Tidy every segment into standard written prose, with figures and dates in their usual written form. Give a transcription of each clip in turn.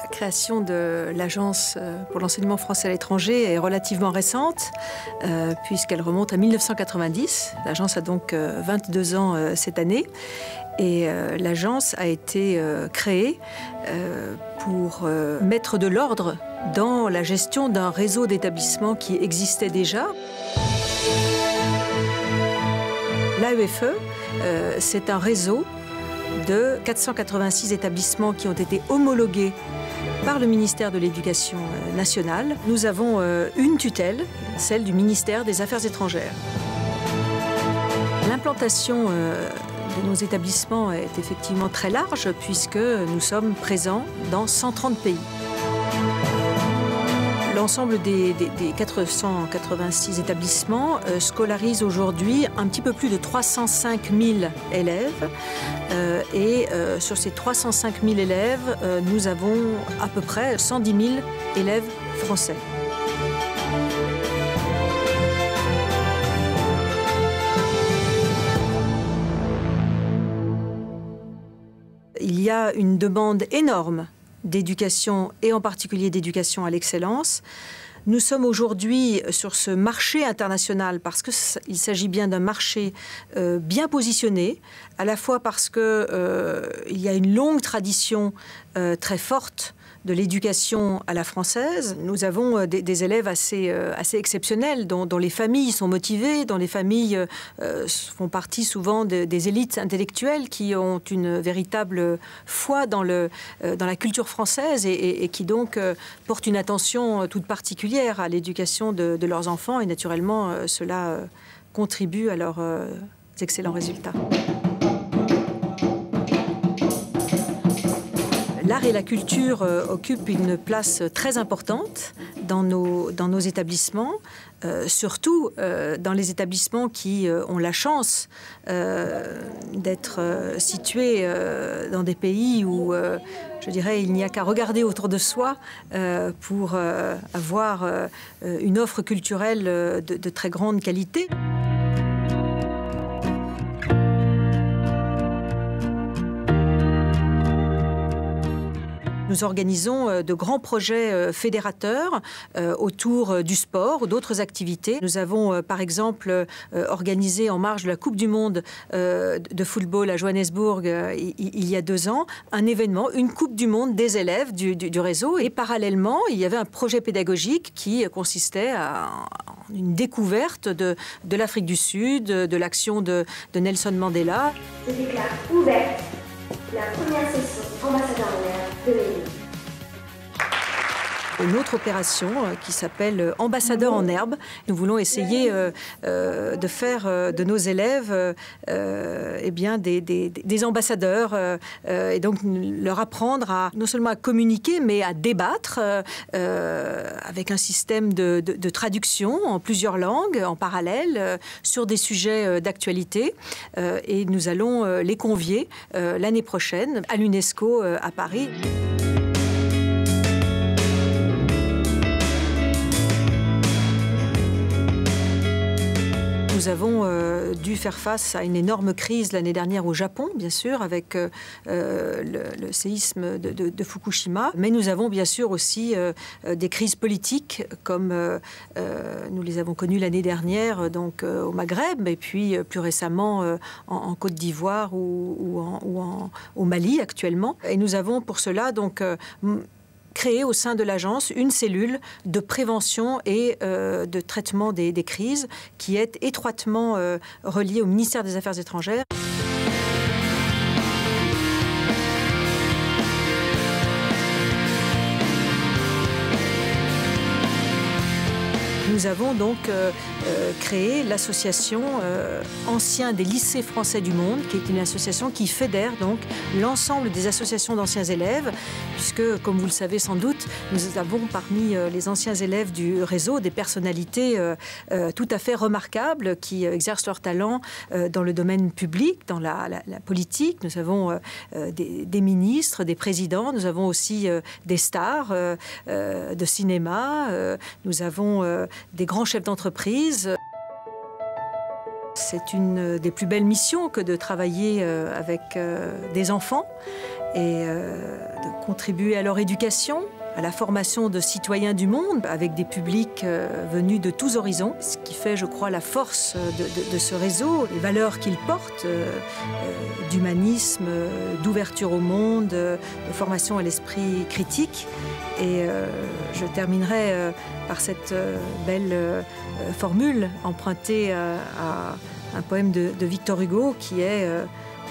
La création de l'Agence pour l'enseignement français à l'étranger est relativement récente, puisqu'elle remonte à 1990. L'Agence a donc 22 ans cette année. Et l'Agence a été créée pour mettre de l'ordre dans la gestion d'un réseau d'établissements qui existait déjà. L'AEFE, c'est un réseau de 486 établissements qui ont été homologués par le ministère de l'Éducation nationale. Nous avons une tutelle, celle du ministère des Affaires étrangères. L'implantation de nos établissements est effectivement très large puisque nous sommes présents dans 130 pays. L'ensemble des 486 établissements scolarise aujourd'hui un petit peu plus de 305 000 élèves. Sur ces 305 000 élèves, nous avons à peu près 110 000 élèves français. Il y a une demande énorme d'éducation et en particulier d'éducation à l'excellence. Nous sommes aujourd'hui sur ce marché international parce qu'il s'agit bien d'un marché bien positionné, à la fois parce qu'il y a une longue tradition très forte de l'éducation à la française. Nous avons des élèves assez exceptionnels, dont les familles sont motivées, dont les familles font partie souvent des élites intellectuelles qui ont une véritable foi dans la culture française et qui donc portent une attention toute particulière à l'éducation de leurs enfants. Et naturellement, cela contribue à leurs excellents résultats. L'art et la culture occupent une place très importante dans nos établissements, surtout dans les établissements qui ont la chance d'être situés dans des pays où, je dirais, il n'y a qu'à regarder autour de soi pour avoir une offre culturelle de très grande qualité. Nous organisons de grands projets fédérateurs autour du sport ou d'autres activités. Nous avons par exemple organisé en marge de la Coupe du Monde de football à Johannesburg il y a 2 ans un événement, une Coupe du Monde des élèves du réseau. Et parallèlement, il y avait un projet pédagogique qui consistait à une découverte de l'Afrique du Sud, de l'action de Nelson Mandela. Je déclare ouverte la première session ambassadeur en l'air de l'Élie. Une autre opération qui s'appelle Ambassadeur en herbe. Nous voulons essayer de faire de nos élèves eh bien des ambassadeurs et donc leur apprendre à non seulement à communiquer mais à débattre avec un système de traduction en plusieurs langues en parallèle sur des sujets d'actualité et nous allons les convier l'année prochaine à l'UNESCO à Paris. Nous avons dû faire face à une énorme crise l'année dernière au Japon, bien sûr, avec le séisme de Fukushima. Mais nous avons bien sûr aussi des crises politiques, comme nous les avons connues l'année dernière donc, au Maghreb, et puis plus récemment en Côte d'Ivoire ou au Mali actuellement. Et nous avons pour cela donc créer au sein de l'agence une cellule de prévention et de traitement des crises qui est étroitement reliée au ministère des Affaires étrangères. Nous avons donc créé l'association Anciens des lycées français du monde, qui est une association qui fédère donc l'ensemble des associations d'anciens élèves, puisque, comme vous le savez sans doute, nous avons parmi les anciens élèves du réseau des personnalités tout à fait remarquables qui exercent leur talent dans le domaine public, dans la politique. Nous avons des ministres, des présidents, nous avons aussi des stars de cinéma, nous avons des grands chefs d'entreprise. C'est une des plus belles missions que de travailler avec des enfants et de contribuer à leur éducation, à la formation de citoyens du monde avec des publics venus de tous horizons. Ce qui fait, je crois, la force de ce réseau, les valeurs qu'il porte, d'humanisme, d'ouverture au monde, de formation à l'esprit critique. Et je terminerai par cette belle formule empruntée à un poème de Victor Hugo qui est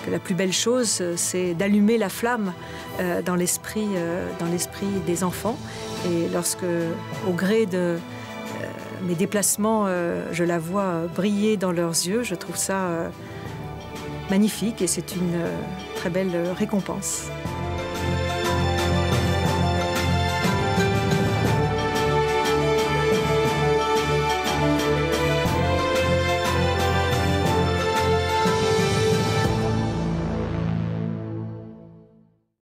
que la plus belle chose, c'est d'allumer la flamme dans l'esprit des enfants. Et lorsque, au gré de mes déplacements, je la vois briller dans leurs yeux, je trouve ça magnifique et c'est une très belle récompense.